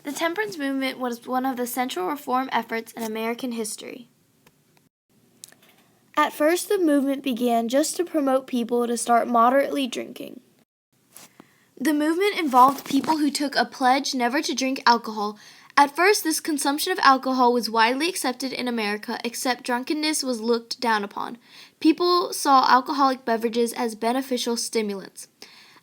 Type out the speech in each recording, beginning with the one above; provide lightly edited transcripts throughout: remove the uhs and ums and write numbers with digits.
The temperance movement was one of the central reform efforts in American history. At first, the movement began just to promote people to start moderately drinking. The movement involved people who took a pledge never to drink alcohol. At first, this consumption of alcohol was widely accepted in America, except drunkenness was looked down upon. People saw alcoholic beverages as beneficial stimulants.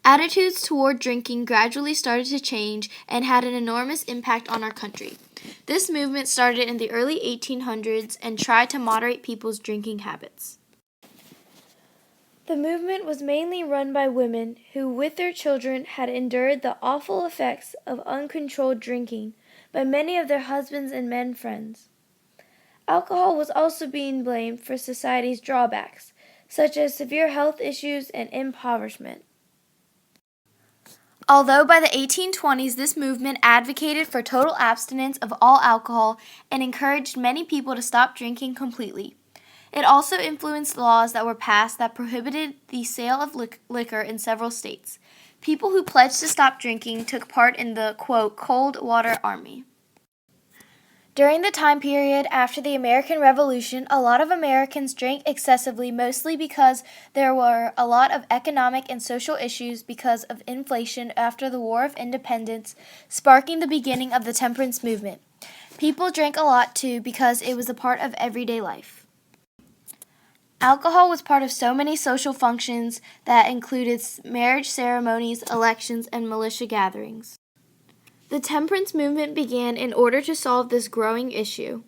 Attitudes toward drinking gradually started to change and had an enormous impact on our country. This movement started in the early 1800s and tried to moderate people's drinking habits. The movement was mainly run by women who, with their children, had endured the awful effects of uncontrolled drinking by many of their husbands and men friends. Alcohol was also being blamed for society's drawbacks, such as severe health issues and impoverishment. Although by the 1820s this movement advocated for total abstinence of all alcohol and encouraged many people to stop drinking completely, it also influenced laws that were passed that prohibited the sale of liquor in several states. People who pledged to stop drinking took part in the, quote, Cold Water Army. During the time period after the American Revolution, a lot of Americans drank excessively, mostly because there were a lot of economic and social issues because of inflation after the War of Independence, sparking the beginning of the temperance movement. People drank a lot too because it was a part of everyday life. Alcohol was part of so many social functions that included marriage ceremonies, elections, and militia gatherings. The temperance movement began in order to solve this growing issue.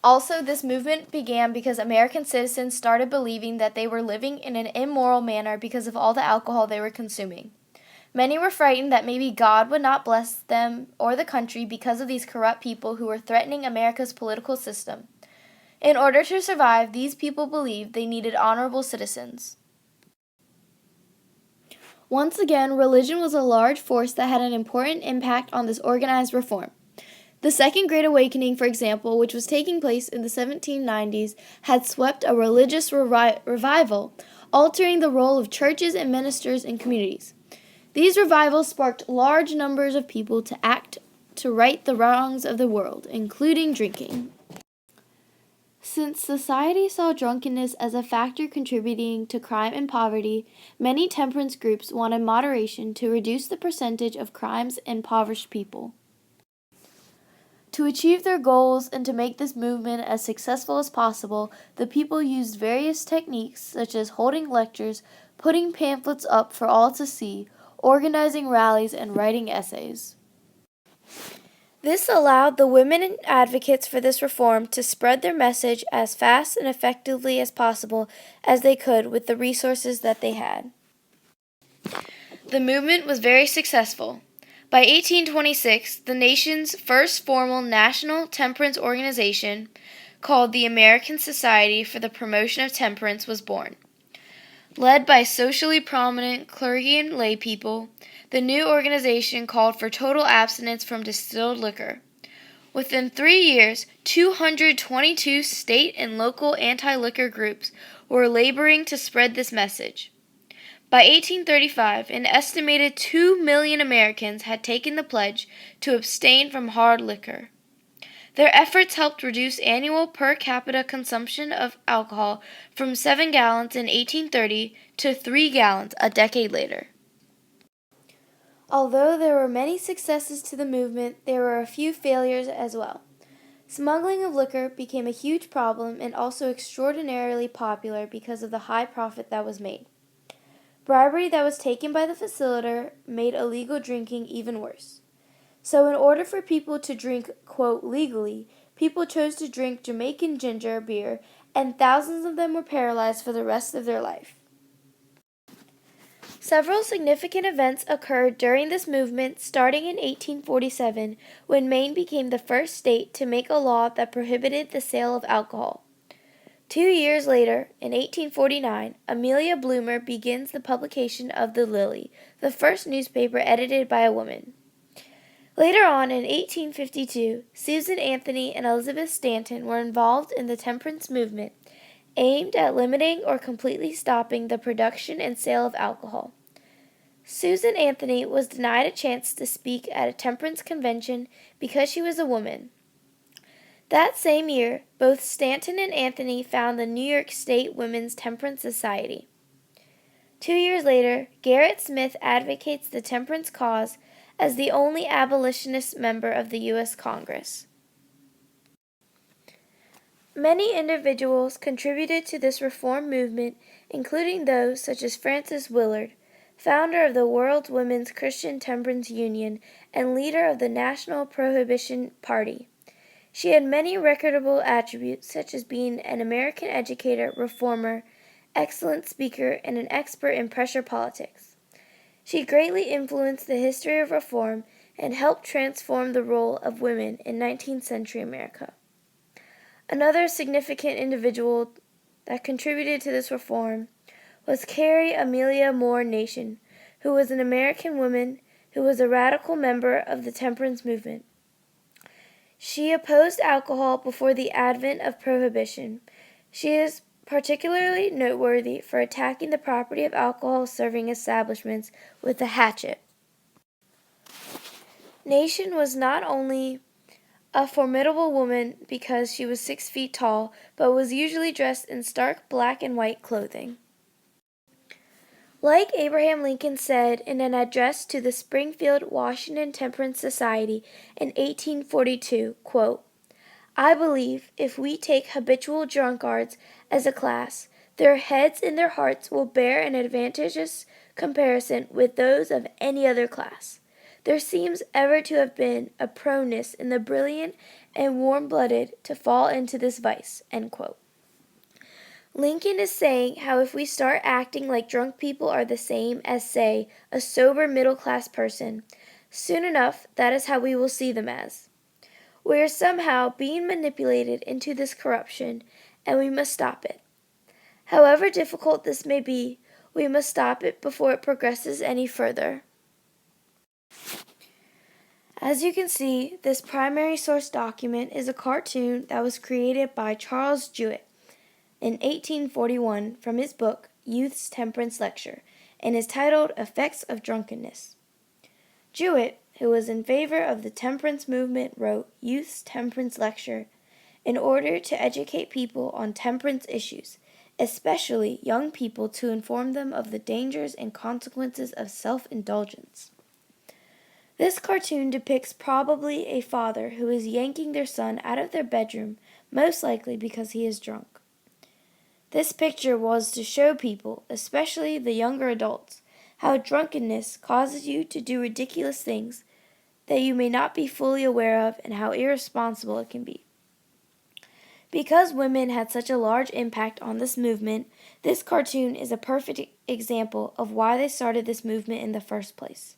Also, this movement began because American citizens started believing that they were living in an immoral manner because of all the alcohol they were consuming. Many were frightened that maybe God would not bless them or the country because of these corrupt people who were threatening America's political system. In order to survive, these people believed they needed honorable citizens. Once again, religion was a large force that had an important impact on this organized reform. The Second Great Awakening, for example, which was taking place in the 1790s, had swept a religious revival, altering the role of churches and ministers in communities. These revivals sparked large numbers of people to act to right the wrongs of the world, including drinking. Since society saw drunkenness as a factor contributing to crime and poverty, many temperance groups wanted moderation to reduce the percentage of crimes in impoverished people. To achieve their goals and to make this movement as successful as possible, the people used various techniques such as holding lectures, putting pamphlets up for all to see, organizing rallies, and writing essays. This allowed the women advocates for this reform to spread their message as fast and effectively as possible as they could with the resources that they had. The movement was very successful. By 1826, the nation's first formal national temperance organization, called the American Society for the Promotion of Temperance, was born. Led by socially prominent clergy and lay people, the new organization called for total abstinence from distilled liquor. Within 3 years, 222 state and local anti-liquor groups were laboring to spread this message. By 1835, an estimated 2 million Americans had taken the pledge to abstain from hard liquor. Their efforts helped reduce annual per capita consumption of alcohol from 7 gallons in 1830 to 3 gallons a decade later. Although there were many successes to the movement, there were a few failures as well. Smuggling of liquor became a huge problem and also extraordinarily popular because of the high profit that was made. Bribery that was taken by the facilitator made illegal drinking even worse. So in order for people to drink, quote, legally, people chose to drink Jamaican ginger beer, and thousands of them were paralyzed for the rest of their life. Several significant events occurred during this movement, starting in 1847, when Maine became the first state to make a law that prohibited the sale of alcohol. 2 years later, in 1849, Amelia Bloomer begins the publication of The Lily, the first newspaper edited by a woman. Later on, in 1852, Susan Anthony and Elizabeth Stanton were involved in the temperance movement, aimed at limiting or completely stopping the production and sale of alcohol. Susan Anthony was denied a chance to speak at a temperance convention because she was a woman. That same year, both Stanton and Anthony found the New York State Women's Temperance Society. 2 years later, Gerrit Smith advocates the temperance cause as the only abolitionist member of the U.S. Congress. Many individuals contributed to this reform movement, including those such as Frances Willard, founder of the World Women's Christian Temperance Union and leader of the National Prohibition Party. She had many recordable attributes, such as being an American educator, reformer, excellent speaker, and an expert in pressure politics. She greatly influenced the history of reform and helped transform the role of women in 19th century America. Another significant individual that contributed to this reform was Carrie Amelia Moore Nation, who was an American woman who was a radical member of the temperance movement. She opposed alcohol before the advent of prohibition. She is particularly noteworthy for attacking the property of alcohol-serving establishments with a hatchet. Nation was not only a formidable woman because she was 6 feet tall, but was usually dressed in stark black and white clothing. Like Abraham Lincoln said in an address to the Springfield, Washington Temperance Society in 1842, quote, "I believe if we take habitual drunkards as a class, their heads and their hearts will bear an advantageous comparison with those of any other class. There seems ever to have been a proneness in the brilliant and warm-blooded to fall into this vice." End quote. Lincoln is saying how if we start acting like drunk people are the same as, say, a sober middle-class person, soon enough that is how we will see them as. We are somehow being manipulated into this corruption, and we must stop it. However difficult this may be, we must stop it before it progresses any further. As you can see, this primary source document is a cartoon that was created by Charles Jewett in 1841 from his book Youth's Temperance Lecture, and is titled Effects of Drunkenness. Jewett, who was in favor of the temperance movement, wrote Youth's Temperance Lecture in order to educate people on temperance issues, especially young people, to inform them of the dangers and consequences of self-indulgence. This cartoon depicts probably a father who is yanking their son out of their bedroom, most likely because he is drunk. This picture was to show people, especially the younger adults, how drunkenness causes you to do ridiculous things that you may not be fully aware of and how irresponsible it can be. Because women had such a large impact on this movement, this cartoon is a perfect example of why they started this movement in the first place.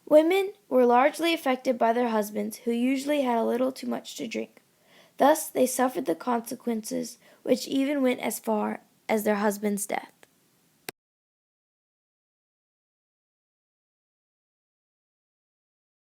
Women were largely affected by their husbands, who usually had a little too much to drink. Thus, they suffered the consequences, which even went as far as their husband's death.